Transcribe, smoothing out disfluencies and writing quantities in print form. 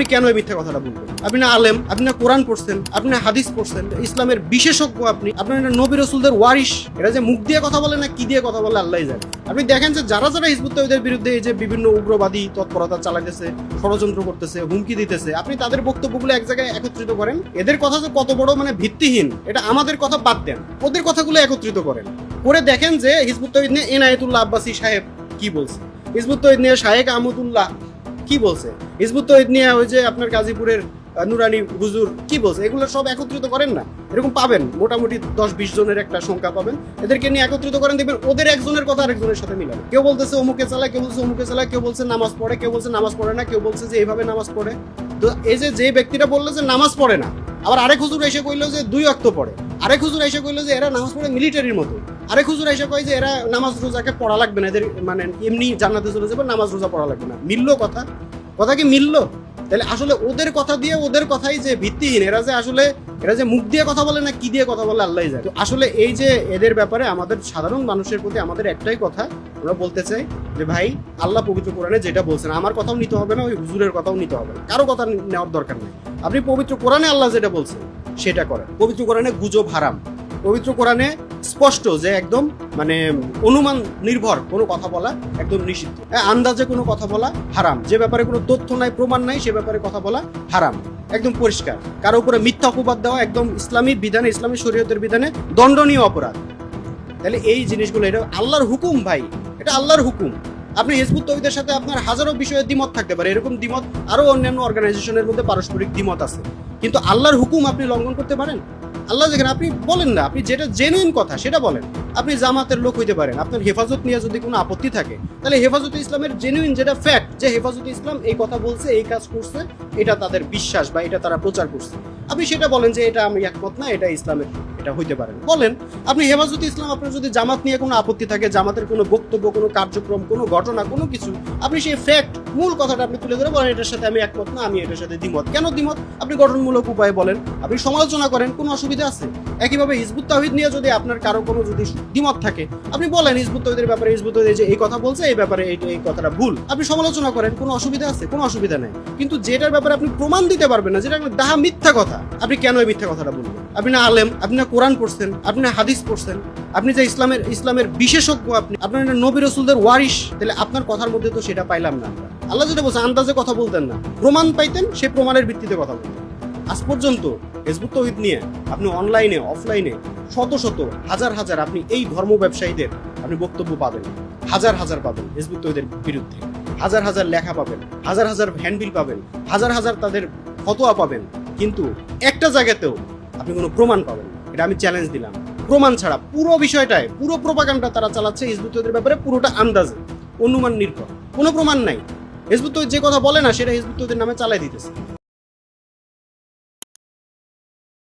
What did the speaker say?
আপনি কেন এই মিথ্যা কথাটা বলবেন? আপনি না আলেম, আপনি না কোরআন পড়ছেন, আপনি না হাদিস পড়ছেন, ইসলামের বিশেষজ্ঞ, আপনি আপনার নবী রাসূলদের ওয়ারিশ। এরা যে মুখ দিয়ে কথা বলে না কি দিয়ে কথা বলে আল্লাহই জানে। আপনি দেখেন যে যারা যারা হিজবুত তাওহীদের বিরুদ্ধে এই যে বিভিন্ন উগ্রবাদী তৎপরতা চালাইতেছে, ষড়যন্ত্র করতেছে, হুমকি দিতেছে, আপনি তাদের বক্তব্যগুলো এক জায়গায় একত্রিত করেন। এদের কথা যে কত বড় ভিত্তিহীন, এটা আমাদের কথা বাদ দেন, ওদের কথাগুলো একত্রিত করেন, করে দেখেন যে হিজবুত তাওহীদ নিয়ে এনায়েতুল্লাহ আব্বাসী সাহেব কি বলছে, হিজবুত তাওহীদ নিয়ে শায়েখ আহমদুল্লাহ কি বলছে, হিজবুত তাওহীদ নিয়ে ওই যে আপনার গাজীপুরের নুরানি হুজুর কি বলছে, এগুলো সব একত্রিত করেন না, এরকম পাবেন মোটামুটি 10-20 জনের একটা সংখ্যা পাবেন, এদেরকে নিয়ে একত্রিত করেন, দেখবেন ওদের একজনের কথা আরেকজনের সাথে মিলাবে। কেউ বলতেছে অমুকে চালায়, কেউ বলছে অমুকে চালায়, কেউ বলছে নামাজ পড়ে, কেউ বলছে নামাজ পড়ে না, কেউ বলছে যে এইভাবে নামাজ পড়ে। তো এই যে ব্যক্তিটা বললো যে নামাজ পড়ে না, আবার আরেক হুজুর এসে কইলো যে 2 ওয়াক্ত পড়ে, আরেক হুজুর এসে কইলো যে এরা নামাজ পড়ে মিলিটারির মতো, আরেক হুজুর এসে কয় যে এরা নামাজ রোজাকে পড়া লাগবে না, এদের এমনি জান্নাতে চলে যাবে, নামাজ রোজা পড়া লাগবে না। মিললো কথা? কথা কি মিললো? তাহলে আসলে ওদের কথা দিয়ে ওদের কথাই যে ভিত্তিহীন, এরা যে মুখ দিয়ে কথা বলে না কি দিয়ে কথা বলে আল্লাহই জানে। তো আসলে এই যে এদের ব্যাপারে আমাদের সাধারণ মানুষের প্রতি আমাদের একটাই কথা, আমরা বলতে চাই যে ভাই, আল্লাহ পবিত্র কোরআনে যেটা বলছেন আমার কথাও নিতে হবে না, ওই হুজুরের কথাও নিতে হবে না, কারো কথা নেওয়ার দরকার নেই। আপনি পবিত্র কোরআনে আল্লাহ যেটা বলছেন সেটা করেন। পবিত্র কোরআনে গুজব হারাম, পবিত্র কোরআনে স্পষ্ট যে একদম অনুমান নির্ভর কোনো কথা বলা একদম নিষিদ্ধ, আন্দাজে কোনো কথা বলা হারাম, যে ব্যাপারে কোনো তথ্য নাই প্রমাণ নাই সে ব্যাপারে কথা বলা হারাম, একদম পরিষ্কার। কারো উপরে মিথ্যা অপবাদ দেওয়া একদম ইসলামী বিধানে, ইসলামী শরীয়তের বিধানে দণ্ডনীয় অপরাধ। তাহলে এই জিনিসগুলো এটা আল্লাহর হুকুম ভাই, এটা আল্লাহর হুকুম। আপনি হিজবুত তাওহীদের সাথে আপনার হাজারো বিষয়ে দ্বিমত থাকতে পারে, এরকম দ্বিমত আরো অন্যান্য অর্গানাইজেশনের মধ্যে পারস্পরিক দ্বিমত আছে, কিন্তু আল্লাহর হুকুম আপনি লঙ্ঘন করতে পারেন? আল্লাহ যেখানে আপনি বলেন না, আপনি যেটা জেনুইন কথা সেটা বলেন। আপনি জামাতের লোক হইতে পারেন, আপনার হেফাজত নিয়ে যদি কোনো আপত্তি থাকে তাহলে হেফাজতে ইসলামের জেনুইন যেটা ফ্যাক্ট, যে হেফাজতে ইসলাম এই কথা বলছে, এই কাজ করছে, এটা তাদের বিশ্বাস বা এটা তারা প্রচার করছে, আপনি সেটা বলেন যে এটা আমি একমত না, এটা ইসলামের, এটা হইতে পারেন বলেন। আপনি হেফাজতে ইসলাম, আপনার যদি জামাত নিয়ে কোনো আপত্তি থাকে, জামাতের কোনো বক্তব্য, কোনো কার্যক্রম, কোনো ঘটনা, কোনো কিছু, আপনি সেই ফ্যাক্ট মূল কথাটা আপনি তুলে ধরে বলেন এটার সাথে আমি একমত না, আমি এটার সাথে দ্বিমত। কেন দ্বিমত? আপনি গঠনমূলক উপায়ে বলেন, আপনি সমালোচনা করেন, কোনো অসুবিধা আছে? একইভাবে হিজবুত তাওহীদ নিয়ে যদি আপনার কারো কোনো যদি দ্বিমত থাকে, আপনি বলেন হিজবুত তাওহীদের ব্যাপারে, হিজবুত তাওহীদ যে এই কথা বলছে এই ব্যাপারে এই কথাটা ভুল, আপনি সমালোচনা করেন, কোনো অসুবিধা আছে? কোনো অসুবিধা নাই। কিন্তু যেটার ব্যাপারে আপনি প্রমাণ দিতে পারবেন না, যেটা ডাহা মিথ্যা কথা, আপনি কেন এই মিথ্যা কথাটা বলবেন? আপনি না আলেম, আপনি না কোরআন পড়ছেন, আপনি না হাদিস পড়ছেন, আপনি যে ইসলামের বিশেষজ্ঞ, আপনার নবী রাসূলদের ওয়ারিশ, তাহলে আপনার কথার মধ্যে তো সেটা পাইলাম না। আল্লাহ যেটা বলছে আন্দাজে কথা বলতেন না, প্রমাণ পাইতেন, সেই প্রমাণের ভিত্তিতে কথা বলতেন। আজ পর্যন্ত হিজবুত তাওহীদ নিয়ে আপনি অনলাইনে অফলাইনে শত শত হাজার হাজার আপনি এই ধর্ম ব্যবসায়ীদের আপনি বক্তব্য পাবেন, হাজার হাজার পাবেন হিজবুত তাওহীদের বিরুদ্ধে, হাজার হাজার লেখা পাবেন, হাজার হাজার হ্যান্ডবিল পাবেন, হাজার হাজার তাদের ফতোয়া পাবেন, কিন্তু একটা জায়গাতেও আপনি কোনো প্রমাণ পাবেন না। এটা আমি চ্যালেঞ্জ দিলাম। প্রমাণ ছাড়া পুরো বিষয়টায়, পুরো প্রোপাগান্ডা তারা চালাচ্ছে হিজবুত তাওহীদের ব্যাপারে, পুরোটা আন্দাজে, অনুমান নির্ভর, কোনো প্রমাণ নাই। হিজবুত তাওহীদ যে কথা বলে না সেটা হিজবুত তাওহীদের নামে চালাই দিতেছে।